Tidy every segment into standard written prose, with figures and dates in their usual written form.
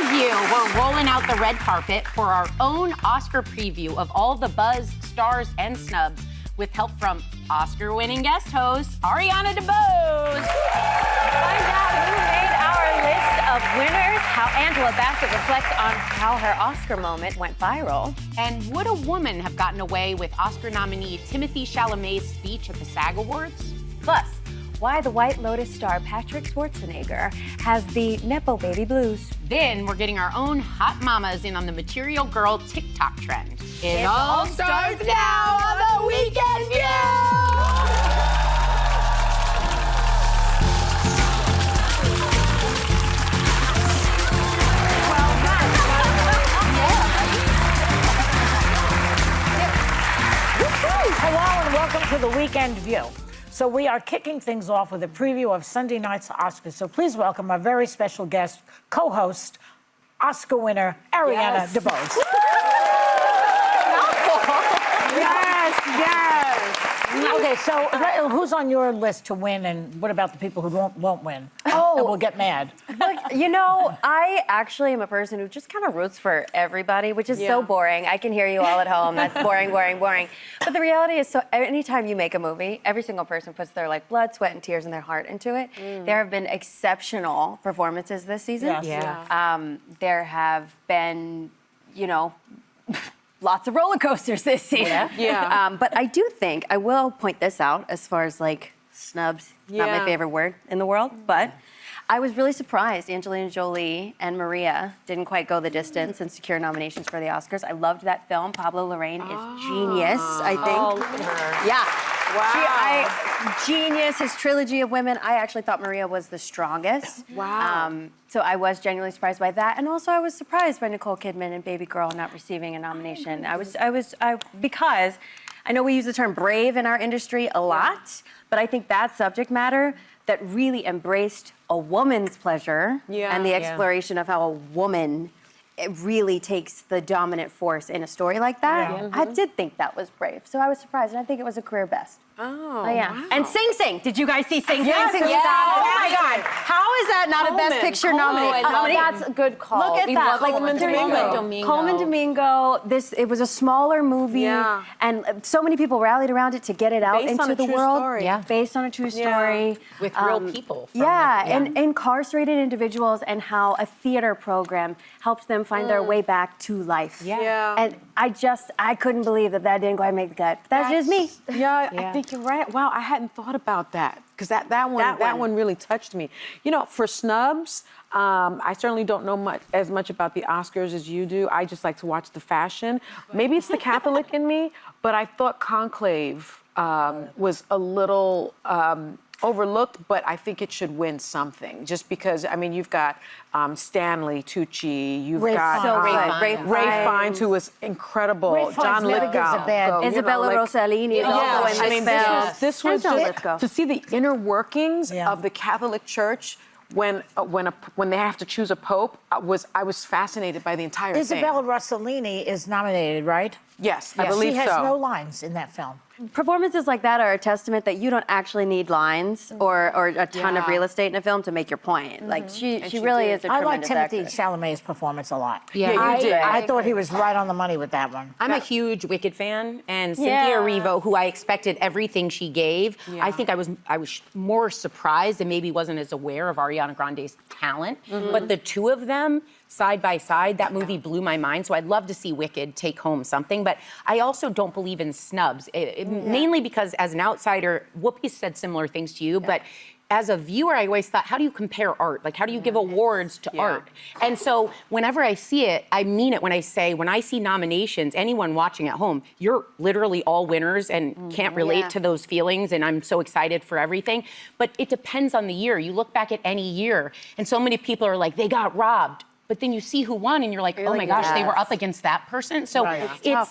view, we're rolling out the red carpet for our own Oscar preview of all the buzz, stars, and snubs with help from Oscar-winning guest host Ariana DeBose. Find out who made our list of winners, how Angela Bassett reflects on how her Oscar moment went viral. And would a woman have gotten away with Oscar nominee Timothée Chalamet's speech at the SAG Awards? Plus, why the White Lotus star Patrick Schwarzenegger has the Nepo-Baby blues. Then we're getting our own hot mamas in on the Material Girl TikTok trend. It all starts now on the Weekend View! Hello and welcome to the Weekend View. So we are kicking things off with a preview of Sunday night's Oscars. So please welcome our very special guest, co-host, Oscar winner, Ariana DeBose. Yes. Okay, so who's on your list to win, and what about the people who won't win? Oh, and will get mad. Look, you know, I actually am a person who just kind of roots for everybody, which is so boring. I can hear you all at home. That's boring, boring, boring. But the reality is, so anytime you make a movie, every single person puts their blood, sweat, and tears and their heart into it. There have been exceptional performances this season. Yes. Yeah. There have been, you know, lots of roller coasters this season. But I do think, I will point this out as far as snubs, not my favorite word in the world, but I was really surprised Angelina Jolie and Maria didn't quite go the distance and secure nominations for the Oscars. I loved that film. Pablo Larraín is genius, I think. Oh, look at her. Yeah. Wow. Genius, his trilogy of women. I actually thought Maria was the strongest. Wow. So I was genuinely surprised by that. And also I was surprised by Nicole Kidman and Baby Girl not receiving a nomination. Because I know we use the term brave in our industry a lot, but I think that subject matter that really embraced a woman's pleasure and the exploration of how a woman really takes the dominant force in a story like that. I did think that was brave. So I was surprised, and I think it was a career best. Oh, Wow. And Sing Sing. Did you guys see Sing Yes, Sing? yes. Oh my God. How is that not a Best Picture nominee? That's a good call. Look at that. Coleman Domingo. Coleman Domingo. It was a smaller movie, and so many people rallied around it to get it out Based into on a the true world. story. Yeah. Based on a true story. With real people. And incarcerated individuals, and how a theater program helped them find their way back to life. And I couldn't believe that didn't quite make the cut. That's just me. I think you're right. Wow, I hadn't thought about that, because that one really touched me. You know, for snubs, I certainly don't know as much about the Oscars as you do. I just like to watch the fashion. Maybe it's the Catholic in me, but I thought Conclave was a little overlooked, but I think it should win something, just because, I mean, you've got Stanley Tucci, you've got Ray Fiennes, who was incredible, John Lithgow, Isabella Rossellini is also in this film. This was just to see the inner workings of the Catholic Church when they have to choose a pope. I was fascinated by the entire thing. Isabella Rossellini is nominated, right? Yes, I believe so. She has no lines in that film. Performances like that are a testament that you don't actually need lines or a ton of real estate in a film to make your point. Like she really is a tremendous actress. I like Timothée Chalamet's performance a lot. Yeah, you did. I thought he was right on the money with that one. I'm a huge Wicked fan, and Cynthia Erivo, who I expected everything she gave, I think I was more surprised and maybe wasn't as aware of Ariana Grande's talent. But the two of them, side by side, that movie blew my mind. So I'd love to see Wicked take home something. But I also don't believe in snubs, mainly because as an outsider, Whoopi said similar things to you, but as a viewer, I always thought, how do you compare art? Like, how do you give awards to art? And so whenever I see it, I mean it when I say, when I see nominations, anyone watching at home, you're literally all winners and can't relate to those feelings, and I'm so excited for everything. But it depends on the year. You look back at any year, and so many people are like, they got robbed. But then you see who won, and you're like, oh my gosh, they were up against that person. So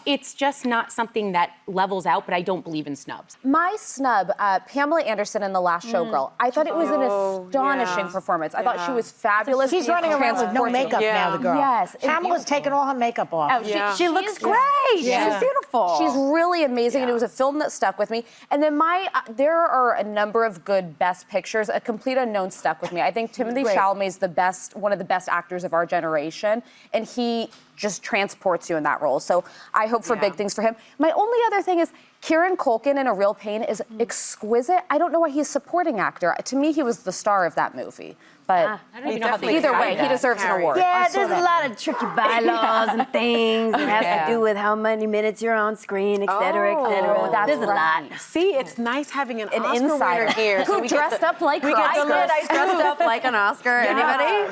it's just not something that levels out, but I don't believe in snubs. My snub, Pamela Anderson in The Last Showgirl. I thought it was an astonishing performance. I thought she was fabulous. She's running around with no makeup now, the girl. Yes. Pamela's taken all her makeup off. She looks great. She's beautiful. She's really amazing, and it was a film that stuck with me. And then there are a number of good Best Pictures. A Complete Unknown stuck with me. I think Timothée Chalamet is one of the best actors of our generation, and he just transports you in that role. So I hope for big things for him. My only other thing is Kieran Culkin in A Real Pain is exquisite. I don't know why he's a supporting actor. To me, he was the star of that movie. But I don't even know how they either way, decide he that. deserves an award. Yeah, there's a lot of tricky bylaws and things. It has to do with how many minutes you're on screen, et cetera, et cetera. that's There's a lot. See, it's nice having an Oscar insider winner here. who we get dressed the- up like we her. get the I did. I dressed up like an Oscar. Anybody?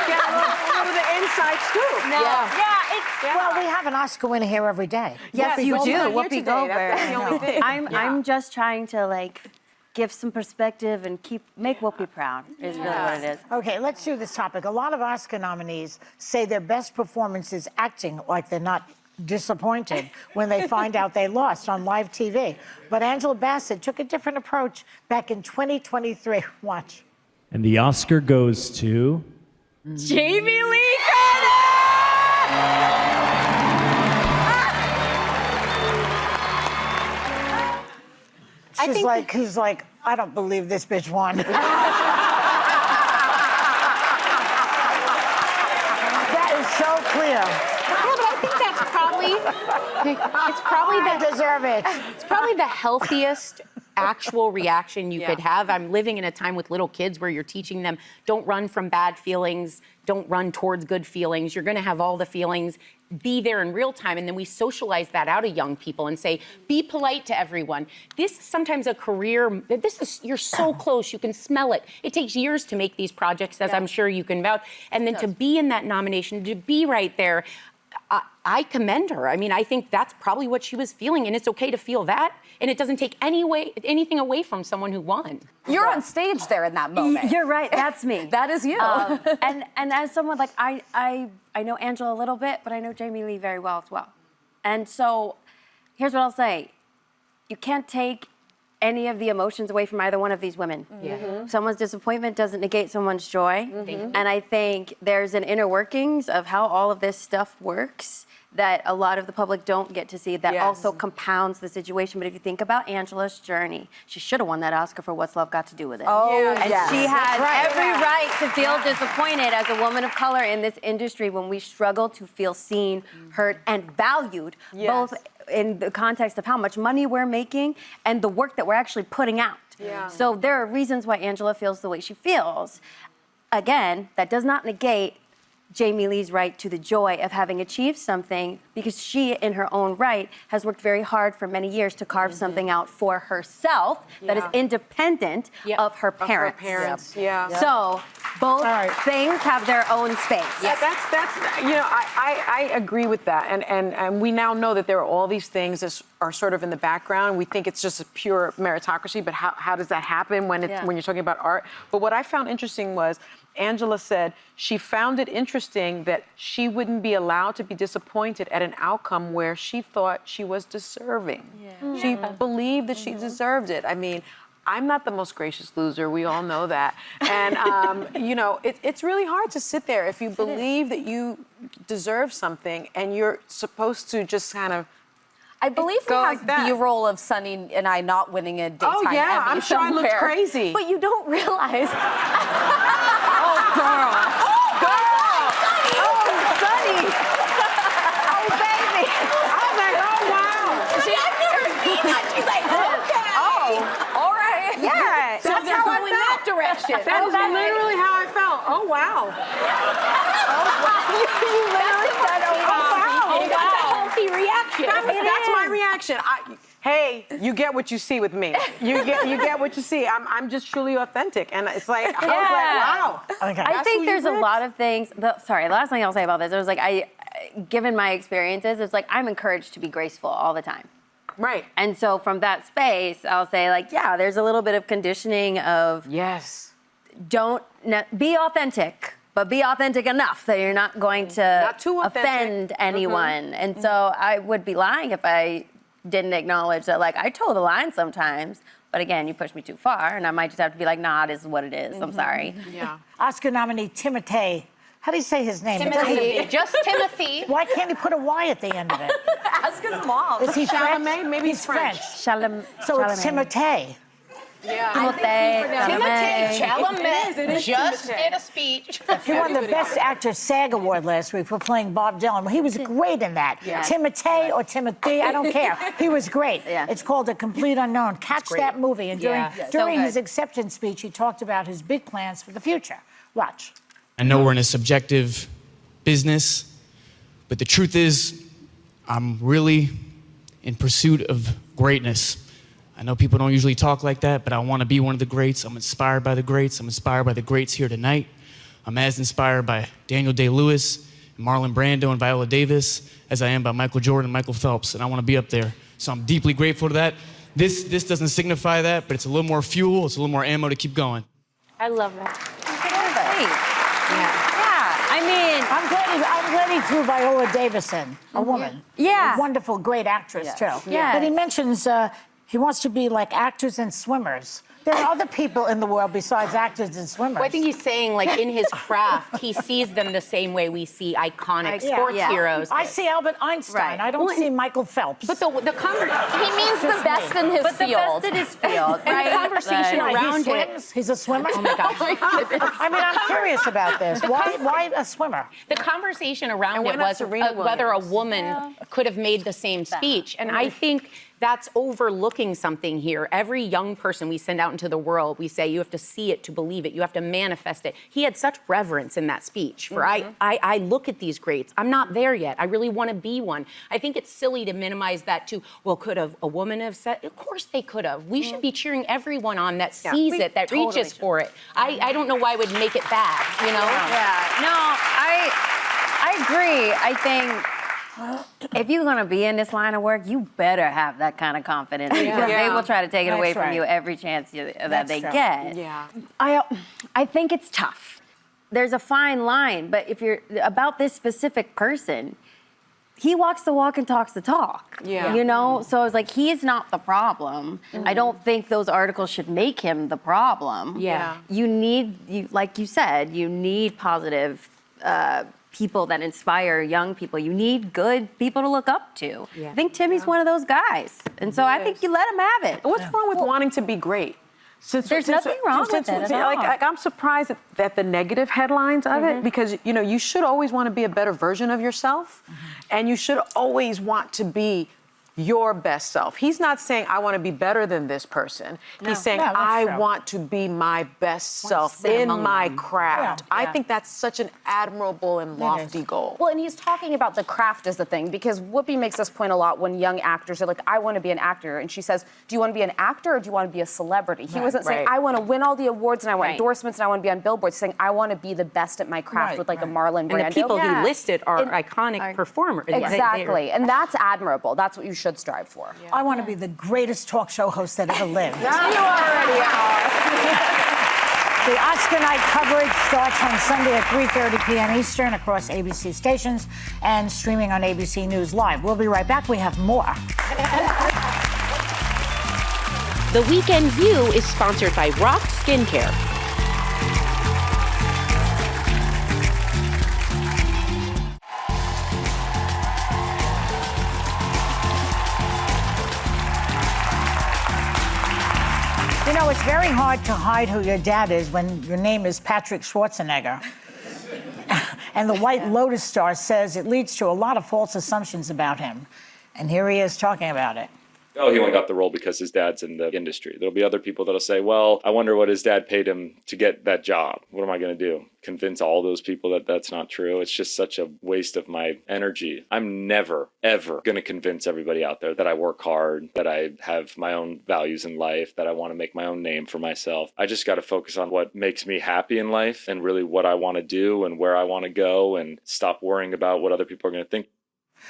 Get a little of the inside scoop. Well, we have an Oscar winner here every day. Yes, Whoopi you do. Goldberg here Whoopi today. Goldberg. That's the only thing. I'm just trying to like give some perspective and make Whoopi proud. Is really what it is. Okay, let's do this topic. A lot of Oscar nominees say their best performance is acting like they're not disappointed when they find out they lost on live TV. But Angela Bassett took a different approach back in 2023. Watch. And the Oscar goes to... Jamie Lee Curtis! He's like, I don't believe this bitch won. That is so clear. Yeah, but I think that's probably, it's probably I the, deserve it. it's probably the healthiest actual reaction you could have. I'm living in a time with little kids where you're teaching them, don't run from bad feelings, don't run towards good feelings. You're gonna have all the feelings, be there in real time. And then we socialize that out of young people and say, be polite to everyone. This is sometimes a career, you're so close, you can smell it. It takes years to make these projects, as I'm sure you can vouch. And then to be in that nomination, to be right there, I commend her. I mean, I think that's probably what she was feeling, and it's okay to feel that, and it doesn't take anything away from someone who won. You're on stage there in that moment. You're right. That's me. That is you. And as someone like I know Angela a little bit, but I know Jamie Lee very well as well. And so here's what I'll say. You can't take any of the emotions away from either one of these women. Someone's disappointment doesn't negate someone's joy. And I think there's an inner workings of how all of this stuff works that a lot of the public don't get to see that also compounds the situation. But if you think about Angela's journey, she should have won that Oscar for What's Love Got to Do with It. And she had every right to feel disappointed as a woman of color in this industry when we struggle to feel seen, heard, and valued, both in the context of how much money we're making and the work that we're actually putting out. So there are reasons why Angela feels the way she feels. Again, that does not negate Jamie Lee's right to the joy of having achieved something, because she, in her own right, has worked very hard for many years to carve something out for herself that is independent of her parents. So both things have their own space. Yeah, that's you know, I agree with that. And we now know that there are all these things that are sort of in the background. We think it's just a pure meritocracy, but how does that happen when you're talking about art? But what I found interesting was Angela said she found it interesting that she wouldn't be allowed to be disappointed at an outcome where she thought she was deserving. She believed that she deserved it. I mean, I'm not the most gracious loser. We all know that. And, you know, it's really hard to sit there if you believe that you deserve something and you're supposed to just kind of I believe we have B-roll of Sunny and I not winning a daytime Emmy I'm sure I looked crazy. But you don't realize. Girl. Sunny! Oh, baby! I'm like, oh, wow. I've never seen that. She's like, okay. Oh, all right. Yeah. So they're going that direction. That is literally how I felt. Oh, wow. You literally said, oh, wow. And that's a healthy reaction. That's my reaction. Hey, you get what you see with me. You get what you see. I'm just truly authentic, and it's like I was like, wow. Okay. I think there's a lot of things. The last thing I'll say about this, it was like given my experiences, it's like I'm encouraged to be graceful all the time. Right. And so from that space, I'll say like, yeah, there's a little bit of conditioning of be authentic. But be authentic enough that you're not going to offend anyone. And so I would be lying if I didn't acknowledge that, like, I toe the line sometimes. But again, you push me too far, and I might just have to be like, nah, this is what it is. I'm sorry. Yeah. Oscar nominee Timothée. How do you say his name? Timothée. Just Timothée. Why can't he put a Y at the end of it? Ask his mom. Is he Chalamet? French? Maybe he's French. Chalamet. So it's Timothée. Timothée, Chalamet just did a speech. He won the Best Actor SAG Award last week for playing Bob Dylan. He was great in that. Timothée or Timothée, I don't care. He was great. It's called A Complete Unknown. Catch that movie. And during his acceptance speech, he talked about his big plans for the future. Watch. I know we're in a subjective business, but the truth is, I'm really in pursuit of greatness. I know people don't usually talk like that, but I want to be one of the greats. I'm inspired by the greats. I'm inspired by the greats here tonight. I'm as inspired by Daniel Day-Lewis, Marlon Brando, and Viola Davis as I am by Michael Jordan and Michael Phelps, and I want to be up there. So I'm deeply grateful to that. This doesn't signify that, but it's a little more fuel, it's a little more ammo to keep going. I love that. I mean, I'm glad he threw Viola Davis in, a woman. Yeah. A wonderful, great actress, too. Yes. But he mentions he wants to be like actors and swimmers. There are other people in the world besides actors and swimmers. Well, I think he's saying, like, in his craft, he sees them the same way we see iconic sports heroes. I see Albert Einstein. I don't see Michael Phelps. But the He means the best in his field. in his field, and the conversation around he it. swims? He's a swimmer? Oh my gosh. I mean, I'm curious about this. Why a swimmer? The conversation around why it not was Serena whether a Williams? woman could have made the same speech. And I think that's overlooking something here. Every young person we send out into the world, we say, you have to see it to believe it. You have to manifest it. He had such reverence in that speech for, I look at these greats. I'm not there yet. I really want to be one. I think it's silly to minimize that to, well, could have a woman have said? Of course they could have. We should be cheering everyone on that sees it, that reaches for it. I don't know why I would make it bad, you know? Yeah. No, I agree. I think if you're going to be in this line of work, you better have that kind of confidence because they will try to take it away from you every chance that they get. Yeah. I think it's tough. There's a fine line, but if you're about this specific person, he walks the walk and talks the talk. Yeah. You know? So it's like, he is not the problem. I don't think those articles should make him the problem. Yeah. You need, like you said, you need positive people that inspire young people. You need good people to look up to. I think Timmy's one of those guys. And so I think you let him have it. What's wrong with wanting to be great? There's nothing wrong with it at all. Like, I'm surprised at the negative headlines of it because, you know, you should always want to be a better version of yourself and you should always want to be your best self. He's not saying, I want to be better than this person. He's saying, I want to be my best self in my craft. I think that's such an admirable and lofty goal. Well, and he's talking about the craft as the thing because Whoopi makes this point a lot when young actors are like, I want to be an actor. And she says, do you want to be an actor or do you want to be a celebrity? He wasn't saying, I want to win all the awards and I want endorsements and I want to be on billboards. He's saying, I want to be the best at my craft with like a Marlon Brando. And the people he listed are iconic performers. Exactly. And that's admirable. That's what you should strive for. I want to be the greatest talk show host that ever lived. You already are. The Oscar night coverage starts on Sunday at 3:30 p.m. Eastern across ABC stations and streaming on ABC News Live. We'll be right back. We have more. The Weekend View is sponsored by Rock Skincare. You know, it's very hard to hide who your dad is when your name is Patrick Schwarzenegger. And the White Lotus star says it leads to a lot of false assumptions about him. And here he is talking about it. Oh, he only got the role because his dad's in the industry. There'll be other people that'll say, well, I wonder what his dad paid him to get that job. What am I going to do? Convince all those people that that's not true? It's just such a waste of my energy. I'm never, ever going to convince everybody out there that I work hard, that I have my own values in life, that I want to make my own name for myself. I just got to focus on what makes me happy in life and really what I want to do and where I want to go and stop worrying about what other people are going to think.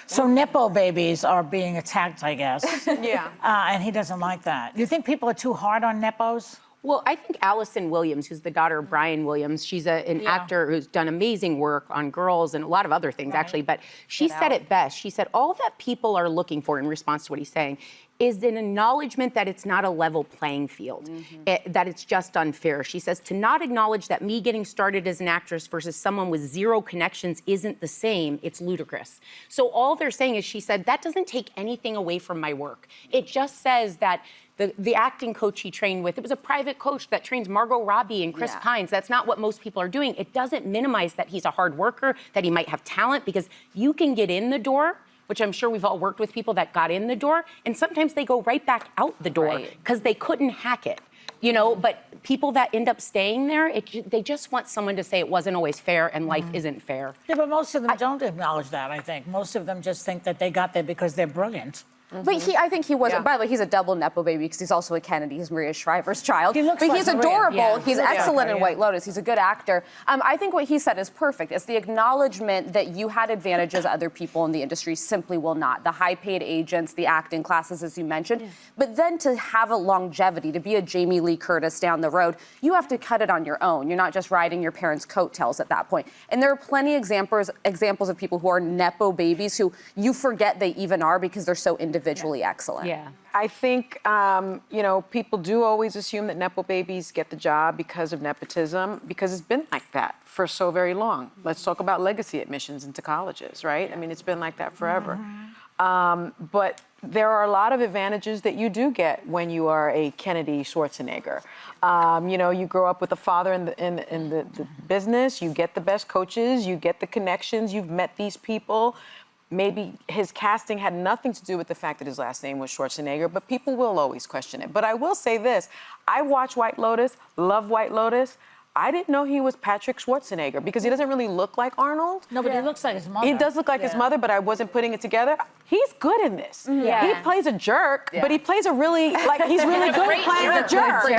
So Nepo-Babies are being attacked, I guess. And he doesn't like that. You think people are too hard on Nepos? Well, I think Allison Williams, who's the daughter of Brian Williams, she's an actor who's done amazing work on Girls and a lot of other things, actually. But she said it best. She said, all that people are looking for in response to what he's saying is an acknowledgement that it's not a level playing field, that it's just unfair. She says, to not acknowledge that me getting started as an actress versus someone with zero connections isn't the same, it's ludicrous. So all they're saying is, she said, that doesn't take anything away from my work. It just says that the acting coach he trained with, it was a private coach that trains Margot Robbie and Chris Pines. That's not what most people are doing. It doesn't minimize that he's a hard worker, that he might have talent, because you can get in the door, which I'm sure we've all worked with people that got in the door, and sometimes they go right back out the door because they couldn't hack it. You know, but people that end up staying there, they just want someone to say it wasn't always fair and life isn't fair. Yeah, but most of them don't acknowledge that, I think. Most of them just think that they got there because they're brilliant. But I think he was, by the way, he's a double Nepo-Baby because he's also a Kennedy. He's Maria Shriver's child. He looks but like he's Maria. adorable. Yeah. He's excellent in White Lotus. He's a good actor. I think what he said is perfect. It's the acknowledgement that you had advantages other people in the industry simply will not. The high-paid agents, the acting classes, as you mentioned. Yeah. But then to have a longevity, to be a Jamie Lee Curtis down the road, you have to cut it on your own. You're not just riding your parents' coattails at that point. And there are plenty of examples of people who are Nepo-Babies who you forget they even are because they're so individually excellent. Yeah. I think, people do always assume that Nepo-Babies get the job because of nepotism, because it's been like that for so very long. Let's talk about legacy admissions into colleges, right? I mean, it's been like that forever. But there are a lot of advantages that you do get when you are a Kennedy Schwarzenegger. You grow up with a father in the business, you get the best coaches, you get the connections, you've met these people. Maybe his casting had nothing to do with the fact that his last name was Schwarzenegger, but people will always question it. But I will say this, I watch White Lotus, love White Lotus. I didn't know he was Patrick Schwarzenegger because he doesn't really look like Arnold. No, but he looks like his mother. He does look like his mother, but I wasn't putting it together. He's good in this. He plays a jerk, but he plays he's really good at playing a jerk.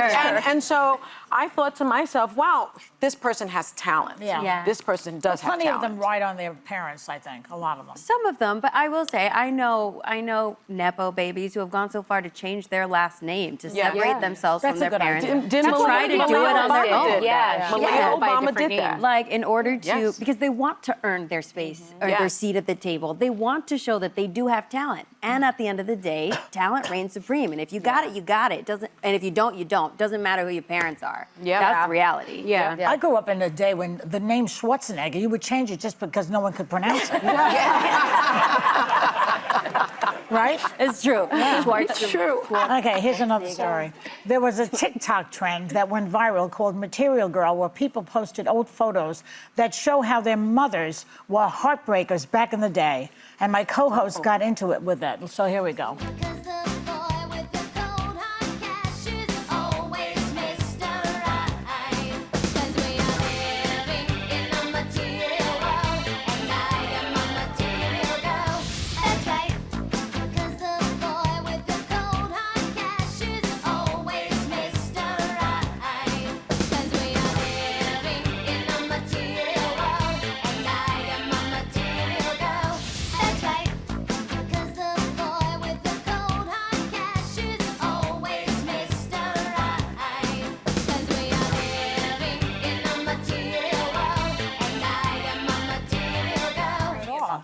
And so I thought to myself, wow, this person has talent. Yeah. This person does have talent. Plenty of them ride on their parents, I think, a lot of them. Some of them, but I will say, I know Nepo-Babies who have gone so far to change their last name to separate themselves That's from a their good parents. idea. To try to do it on their own. Malia Obama did that. Like, in order to, because they want to earn their space or their seat at the table. They want to show that they do have talent. And at the end of the day, talent reigns supreme. And if you got it, you got it. And if you don't, you don't. Doesn't matter who your parents are. That's the reality. I grew up in a day when the name Schwarzenegger, you would change it just because no one could pronounce it. Right? It's true. It's true. Okay, here's another story. There was a TikTok trend that went viral called Material Girl, where people posted old photos that show how their mothers were heartbreakers back in the day. And my co-host got into it with it. So here we go.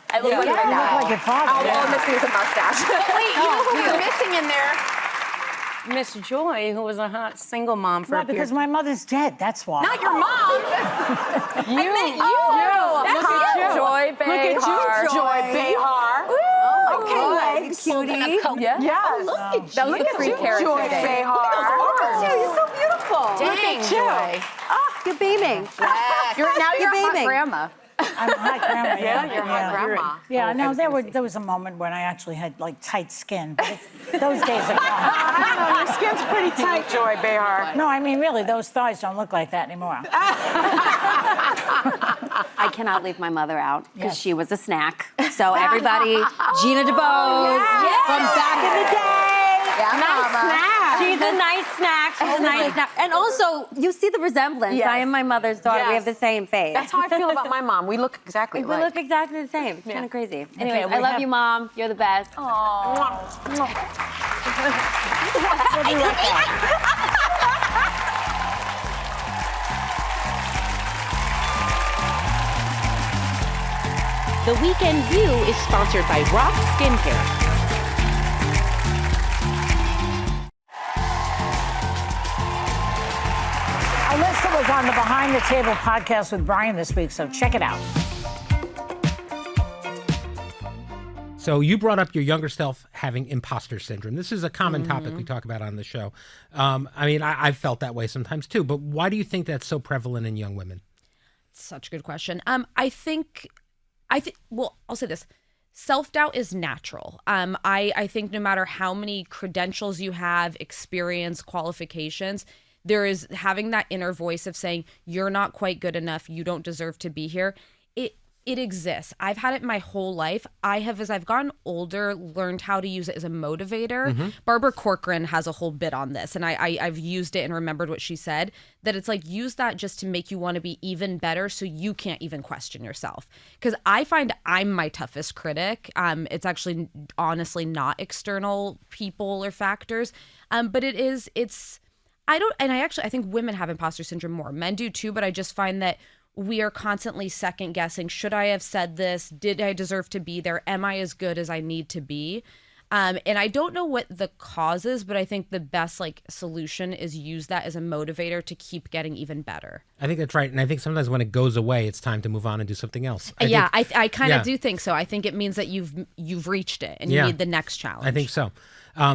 I look like my dad. You look like your father. All I'm missing is a mustache. Wait, you know who you're missing in there? Miss Joy, who was a hot single mom for a Right, because my mother's dead, that's why. Not your mom! I meant you. Look at you. Joy Behar. Look at you, Joy Behar. Okay, cutie. Yes. That was the pre-character Joy day. Behar. You're so beautiful. Dang, Joy. You're beaming. Now you're a hot beaming. grandma. I'm a hot grandma. You're a hot grandma. Yeah, no, there was a moment when I actually had like tight skin. But those days are gone. I don't know, your skin's pretty tight, Joy Behar. No, I mean really, those thighs don't look like that anymore. I cannot leave my mother out because she was a snack. So everybody, Gina DeBose from back in the day. Yeah, nice mama. snack. She's a nice snack. She's a nice snack. And also, you see the resemblance. Yes. I am my mother's daughter. Yes. We have the same face. That's how I feel about my mom. We look exactly We alike. look exactly the same. It's kind of crazy. Anyways, we I love have- you, Mom. You're the best. The Weekend View is sponsored by Rock Skincare. on the Behind the Table podcast with Brian this week, so check it out. So you brought up your younger self having imposter syndrome. This is a common topic we talk about on the show. I mean, I've felt that way sometimes too, but why do you think that's so prevalent in young women? Such a good question. I think, well, I'll say this. Self-doubt is natural. I think no matter how many credentials you have, experience, qualifications, there is having that inner voice of saying, you're not quite good enough, you don't deserve to be here. It exists. I've had it my whole life. I have, as I've gotten older, learned how to use it as a motivator. Barbara Corcoran has a whole bit on this, and I've used it and remembered what she said, that it's like, use that just to make you want to be even better so you can't even question yourself. Because I find I'm my toughest critic. It's actually honestly not external people or factors, but I think women have imposter syndrome more. Men do too, but I just find that we are constantly second guessing. Should I have said this? Did I deserve to be there? Am I as good as I need to be? And I don't know what the cause is, but I think the best solution is use that as a motivator to keep getting even better. I think that's right. And I think sometimes when it goes away, it's time to move on and do something else. I kind of do think so. I think it means that you've reached it and you need the next challenge. I think so.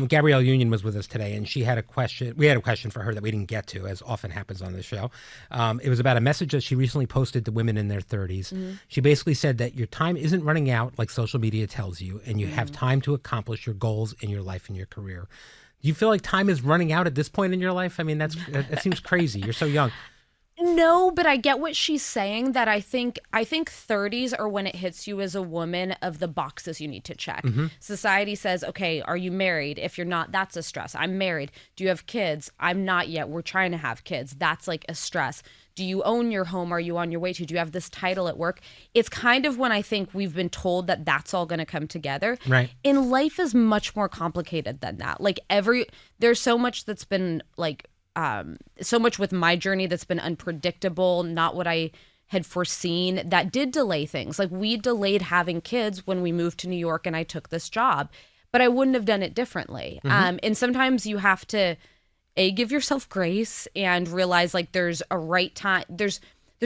Gabrielle Union was with us today, and she had a question. We had a question for her that we didn't get to, as often happens on this show. It was about a message that she recently posted to women in their 30s. She basically said that your time isn't running out like social media tells you, and you have time to accomplish your goals in your life and your career. Do you feel like time is running out at this point in your life? I mean, that seems crazy. You're so young. No, but I get what she's saying, that I think 30s are when it hits you as a woman of the boxes you need to check. Society says, okay, are you married? If you're not, that's a stress. I'm married. Do you have kids? I'm not yet. We're trying to have kids. That's like a stress. Do you own your home? Are you on your way to? Do you have this title at work? It's kind of when I think we've been told that that's all going to come together. Right. And life is much more complicated than that. There's so much that's been so much with my journey that's been unpredictable, not what I had foreseen, that did delay things. Like, we delayed having kids when we moved to New York and I took this job, but I wouldn't have done it differently. And sometimes you have to give yourself grace and realize there's a right time. There's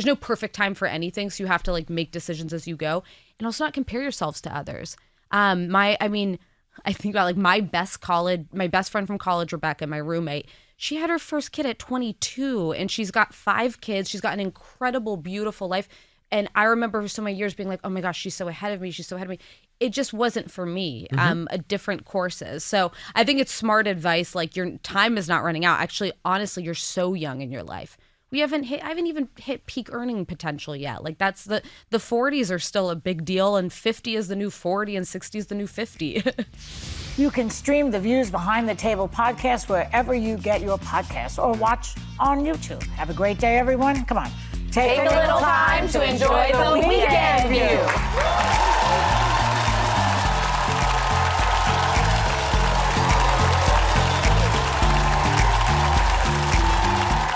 no perfect time for anything. So you have to make decisions as you go, and also not compare yourselves to others. I think about my best friend from college, Rebecca, my roommate. She had her first kid at 22, and she's got 5 kids. She's got an incredible, beautiful life. And I remember for so many years being like, oh my gosh, she's so ahead of me. She's so ahead of me. It just wasn't for me, different courses. So I think it's smart advice. Your time is not running out. Actually, honestly, you're so young in your life. I haven't even hit peak earning potential yet. That's the 40s are still a big deal, and 50 is the new 40 and 60 is the new 50. You can stream the Views Behind the Table podcast wherever you get your podcasts or watch on YouTube. Have a great day, everyone. Come on. Take a little time to enjoy the